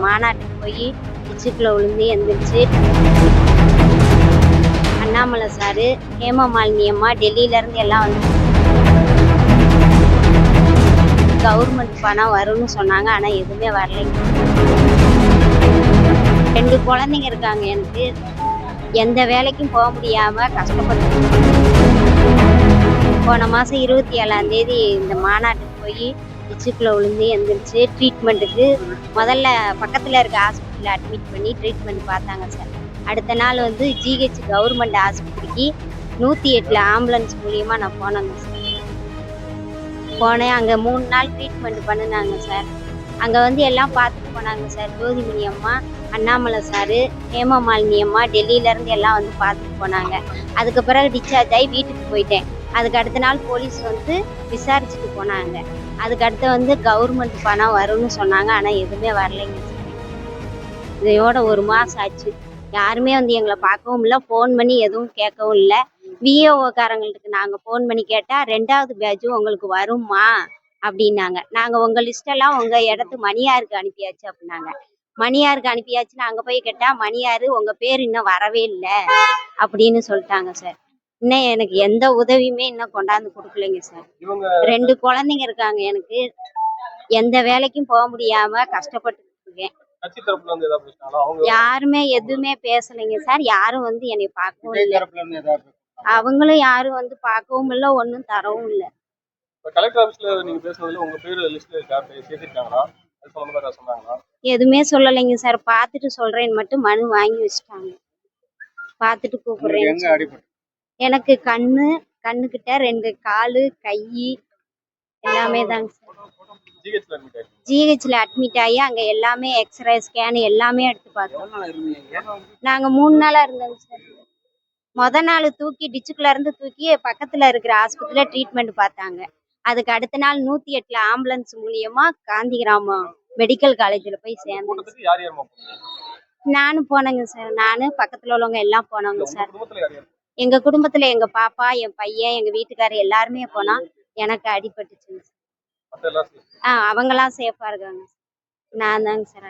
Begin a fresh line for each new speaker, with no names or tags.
மாநாட்டுக்கு போய் டிச்சுக்குள்ள விழுந்து எந்திரிச்சு அண்ணாமலை சாரு, ஹேமமாலினி அம்மா டெல்லியிலேருந்து எல்லாம் வந்து கவர்மெண்ட் பணம் வரும்னு சொன்னாங்க. ஆனால் எதுவுமே வரலைங்க. 2 குழந்தைங்க இருக்காங்க எனக்கு. எந்த வேலைக்கும் போக முடியாமல் கஷ்டப்பட்டு போன மாதம் 27ஆம் தேதி இந்த மாநாட்டுக்கு போய் டிச்சுக்குள்ள விழுந்து எந்திரிச்சு ட்ரீட்மெண்ட்டுக்கு முதல்ல பக்கத்தில் இருக்க ஹாஸ்பிட்டலில் அட்மிட் பண்ணி ட்ரீட்மெண்ட் பார்த்தாங்க சார். அடுத்த நாள் வந்து ஜிஹெச் கவர்மெண்ட் ஆஸ்பத்திரிக்கு 108 ஆம்புலன்ஸ் மூலியமாக நான் போனேங்க சார். போனேன். அங்கே 3 நாள் ட்ரீட்மெண்ட் பண்ணினாங்க சார். அங்கே வந்து எல்லாம் பார்த்துட்டு போனாங்க சார். ஜோதிமணி அம்மா, அண்ணாமலை சாரு, ஹேமமாலினி அம்மா டெல்லியிலேருந்து எல்லாம் வந்து பார்த்துட்டு போனாங்க. அதுக்கு பிறகு டிஸ்சார்ஜ் ஆகி வீட்டுக்கு போயிட்டேன். அதுக்கு அடுத்த நாள் போலீஸ் வந்து விசாரிச்சுட்டு போனாங்க. அதுக்கு அடுத்து வந்து கவர்மெண்ட் பணம் வரும்னு சொன்னாங்க. ஆனால் எதுவுமே வரலைங்க சார். இதையோட 1 மாதம் ஆச்சு. யாருமே வந்து எங்களை பார்க்கவும் இல்லை, ஃபோன் பண்ணி எதுவும் கேட்கவும் இல்லை. விஏஓக்காரங்களுக்கு நாங்கள் ஃபோன் பண்ணி கேட்டால் 2வது பேட்ச் உங்களுக்கு வருமா அப்படின்னாங்க. நாங்கள் உங்கள் லிஸ்டெல்லாம் உங்கள் இடத்து மணியாருக்கு அனுப்பியாச்சு அப்படின்னாங்க. மணியாருக்கு அனுப்பியாச்சுன்னு அங்கே போய் கேட்டால் மணியாரு உங்கள் பேர் இன்னும் வரவே இல்லை அப்படின்னு சொல்லிட்டாங்க சார். இன்னும் எனக்கு எந்த உதவியுமே இன்னும் கொண்டாந்து கொடுக்கலைங்க சார். 2 குழந்தைங்க இருக்காங்க எனக்கு. எந்த வேலைக்கும் போக முடியாம கஷ்டப்பட்டு இருக்கேன். யாருமே எதுவுமே பேசலைங்க சார். யாரும் வந்து என்னை பார்க்கவும் இல்லை. அவங்களும் யாரும் வந்து பார்க்கவும் இல்லை, ஒன்றும் தரவும் இல்லை. எதுவுமே சொல்லலைங்க சார். பார்த்துட்டு சொல்றேன்னு மட்டும் மனு வாங்கி வச்சுட்டாங்க. பார்த்துட்டு கூப்பிடுறேன். எனக்கு கண்ணுக்கிட்ட 2 காலு, கை எல்லாமே தாங்க சார். ஜிஹெச்ல அட்மிட் ஆகி அங்கே எல்லாமே எக்ஸ்ரே ஸ்கேன் எல்லாமே எடுத்து பார்த்தோம். நாங்கள் 3 நாளாக இருந்தோங்க சார். மொதல் நாள் டிச்சுக்குள்ள இருந்து தூக்கி பக்கத்தில் இருக்கிற ஹாஸ்பிட்டலில் ட்ரீட்மெண்ட் பார்த்தாங்க. அதுக்கு அடுத்த நாள் 108 ஆம்புலன்ஸ் மூலியமா காந்தி கிராமம் மெடிக்கல் காலேஜில் போய் சேர்ந்தேன். நானும் போனேங்க சார். நானும் பக்கத்தில் உள்ளவங்க எல்லாம் போனோங்க சார். எங்கள் குடும்பத்தில் எங்கள் பாப்பா, என் பையன், எங்கள் வீட்டுக்காரர் எல்லாருமே போனோம். எனக்கு அடிபட்டுச்சுங்க சார். அவங்கெல்லாம் சேஃபாக இருக்காங்க. நான் தாங்க சார்